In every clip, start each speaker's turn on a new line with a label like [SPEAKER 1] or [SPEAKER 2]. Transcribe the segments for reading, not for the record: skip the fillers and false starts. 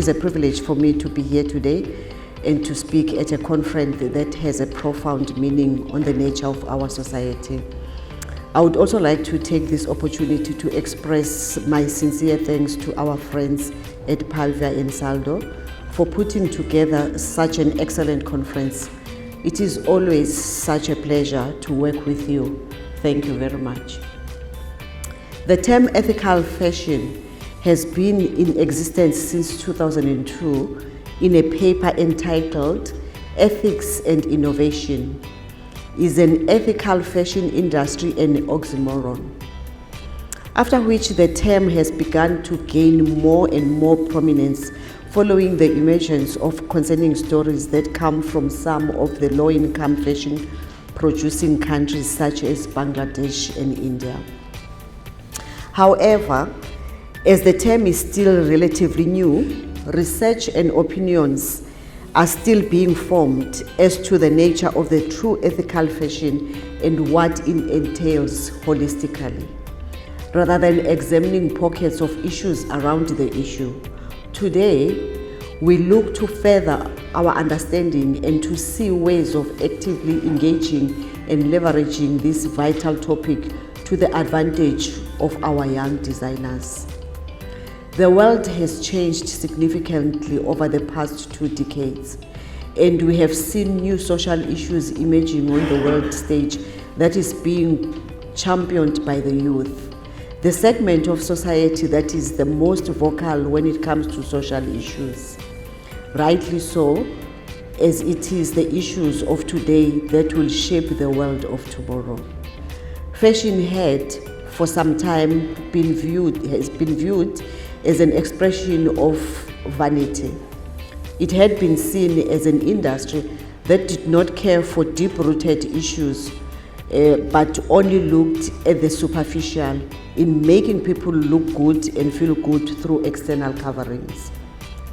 [SPEAKER 1] is a privilege for me to be here today and to speak at a conference that has a profound meaning on the nature of our society. I would also like to take this opportunity to express my sincere thanks to our friends at Pavia and Ansaldo for putting together such an excellent conference. It is always such a pleasure to work with you. Thank you very much. The term ethical fashion has been in existence since 2002 in a paper entitled Ethics and Innovation. Is an ethical fashion industry an oxymoron? After which the term has begun to gain more and more prominence following the emergence of concerning stories that come from some of the low-income fashion producing countries such as Bangladesh and India. However, as the term is still relatively new, research and opinions are still being formed as to the nature of the true ethical fashion and what it entails holistically. Rather than examining pockets of issues around the issue, today we look to further our understanding and to see ways of actively engaging and leveraging this vital topic to the advantage of our young designers. The world has changed significantly over the past 2 decades, and we have seen new social issues emerging on the world stage that is being championed by the youth. The segment of society that is the most vocal when it comes to social issues. Rightly so, as it is the issues of today that will shape the world of tomorrow. Fashion had, for some time, has been viewed as an expression of vanity. It had been seen as an industry that did not care for deep-rooted issues, but only looked at the superficial in making people look good and feel good through external coverings.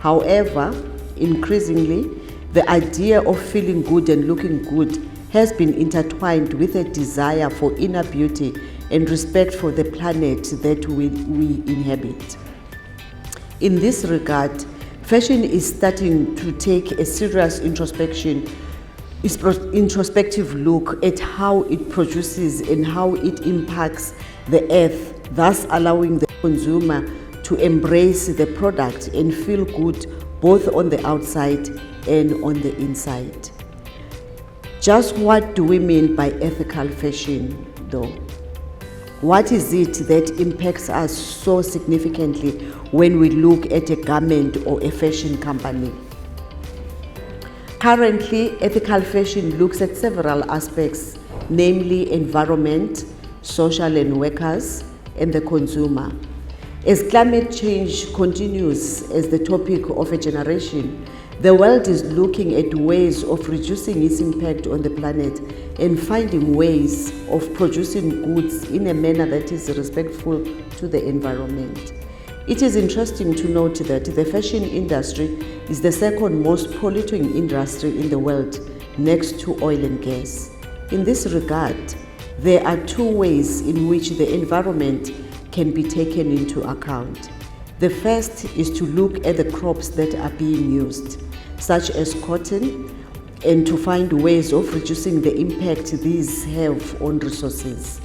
[SPEAKER 1] However, increasingly, the idea of feeling good and looking good has been intertwined with a desire for inner beauty and respect for the planet that we inhabit. In this regard, fashion is starting to take a serious introspective look at how it produces and how it impacts the earth, thus allowing the consumer to embrace the product and feel good both on the outside and on the inside. Just what do we mean by ethical fashion, though? What is it that impacts us so significantly when we look at a garment or a fashion company? Currently, ethical fashion looks at several aspects, namely environment, social and workers, and the consumer. As climate change continues as the topic of a generation, the world is looking at ways of reducing its impact on the planet and finding ways of producing goods in a manner that is respectful to the environment. It is interesting to note that the fashion industry is the second most polluting industry in the world, next to oil and gas. In this regard, there are 2 ways in which the environment can be taken into account. The first is to look at the crops that are being used, such as cotton, and to find ways of reducing the impact these have on resources.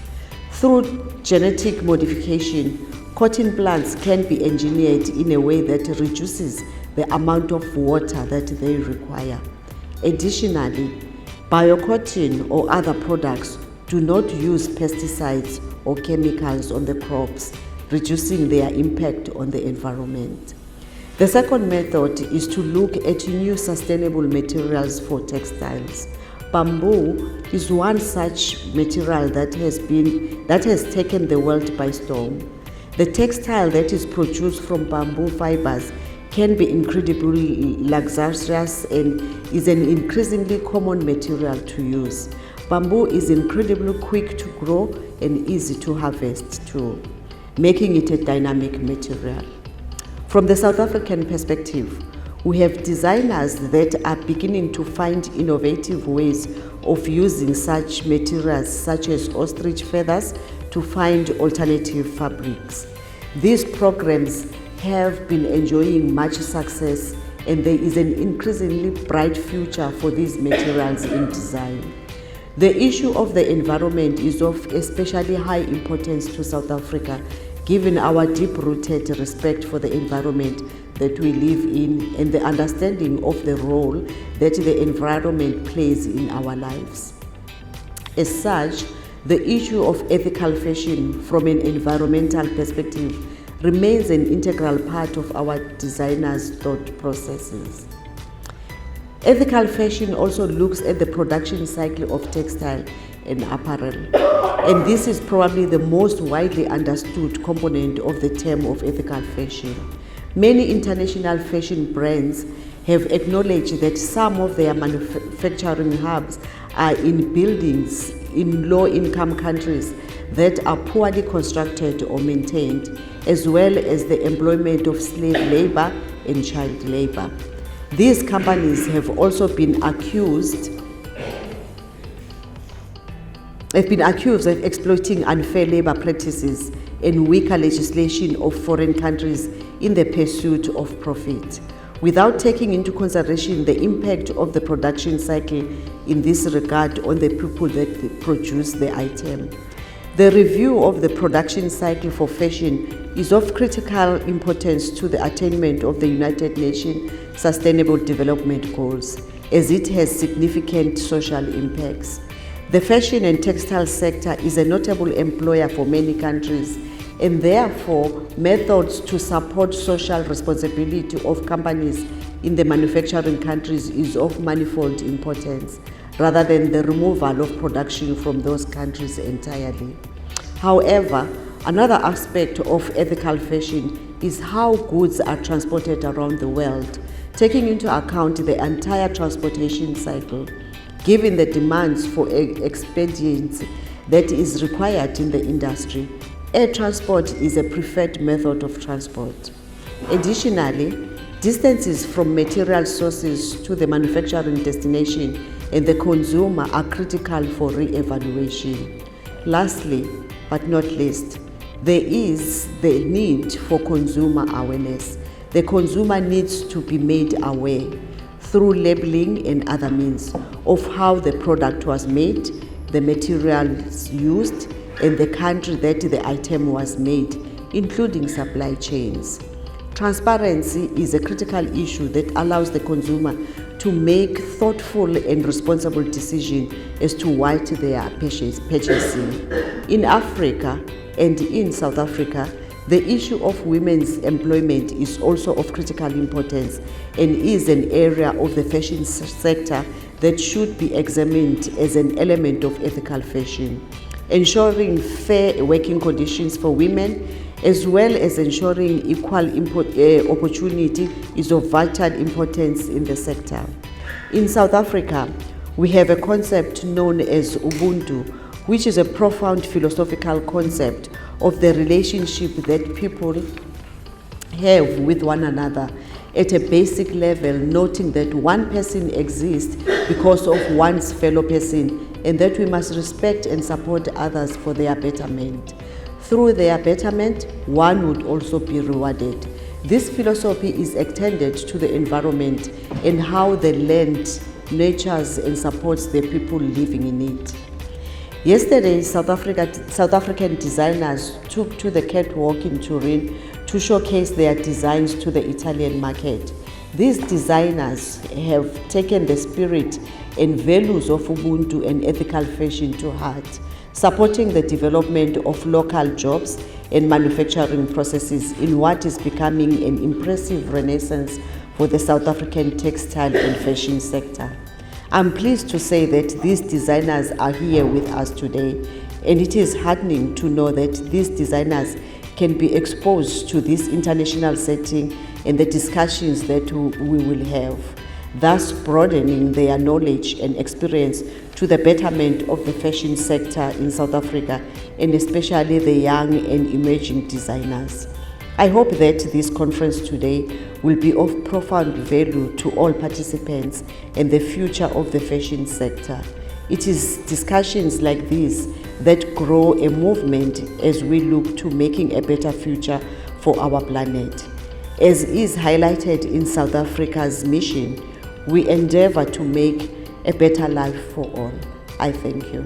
[SPEAKER 1] Through genetic modification, cotton plants can be engineered in a way that reduces the amount of water that they require. Additionally, biocotton or other products do not use pesticides or chemicals on the crops, reducing their impact on the environment. The second method is to look at new sustainable materials for textiles. Bamboo is one such material that has taken the world by storm. The textile that is produced from bamboo fibers can be incredibly luxurious and is an increasingly common material to use. Bamboo is incredibly quick to grow and easy to harvest too, making it a dynamic material. From the South African perspective, we have designers that are beginning to find innovative ways of using such materials such as ostrich feathers to find alternative fabrics. These programs have been enjoying much success, and there is an increasingly bright future for these materials in design. The issue of the environment is of especially high importance to South Africa, given our deep-rooted respect for the environment that we live in and the understanding of the role that the environment plays in our lives. As such, the issue of ethical fashion from an environmental perspective remains an integral part of our designers' thought processes. Ethical fashion also looks at the production cycle of textile and apparel, and this is probably the most widely understood component of the term of ethical fashion. Many international fashion brands have acknowledged that some of their manufacturing hubs are in buildings in low-income countries that are poorly constructed or maintained, as well as the employment of slave labor and child labor. These companies have also been accused of exploiting unfair labor practices and weaker legislation of foreign countries in the pursuit of profit, without taking into consideration the impact of the production cycle in this regard on the people that produce the item. The review of the production cycle for fashion is of critical importance to the attainment of the United Nations Sustainable Development Goals, as it has significant social impacts. The fashion and textile sector is a notable employer for many countries, and therefore methods to support social responsibility of companies in the manufacturing countries is of manifold importance, rather than the removal of production from those countries entirely. However, another aspect of ethical fashion is how goods are transported around the world, taking into account the entire transportation cycle, given the demands for expediency that is required in the industry. Air transport is a preferred method of transport. Additionally, distances from material sources to the manufacturing destination and the consumer are critical for re-evaluation. Lastly, but not least, there is the need for consumer awareness. The consumer needs to be made aware through labeling and other means of how the product was made, the materials used, and the country that the item was made, including supply chains. Transparency is a critical issue that allows the consumer to make thoughtful and responsible decisions as to what they are purchasing. In Africa and in South Africa, the issue of women's employment is also of critical importance and is an area of the fashion sector that should be examined as an element of ethical fashion. Ensuring fair working conditions for women, as well as ensuring equal opportunity, is of vital importance in the sector. In South Africa, we have a concept known as Ubuntu, which is a profound philosophical concept of the relationship that people have with one another at a basic level, noting that one person exists because of one's fellow person, and that we must respect and support others for their betterment. Through their betterment, one would also be rewarded. This philosophy is extended to the environment and how the land nurtures and supports the people living in it. Yesterday, South African designers took to the catwalk in Turin to showcase their designs to the Italian market. These designers have taken the spirit and values of Ubuntu and ethical fashion to heart, supporting the development of local jobs and manufacturing processes in what is becoming an impressive renaissance for the South African textile and fashion sector. I'm pleased to say that these designers are here with us today, and it is heartening to know that these designers can be exposed to this international setting and the discussions that we will have, thus broadening their knowledge and experience to the betterment of the fashion sector in South Africa, and especially the young and emerging designers. I hope that this conference today will be of profound value to all participants and the future of the fashion sector. It is discussions like these that grow a movement as we look to making a better future for our planet. As is highlighted in South Africa's mission, we endeavor to make a better life for all. I thank you.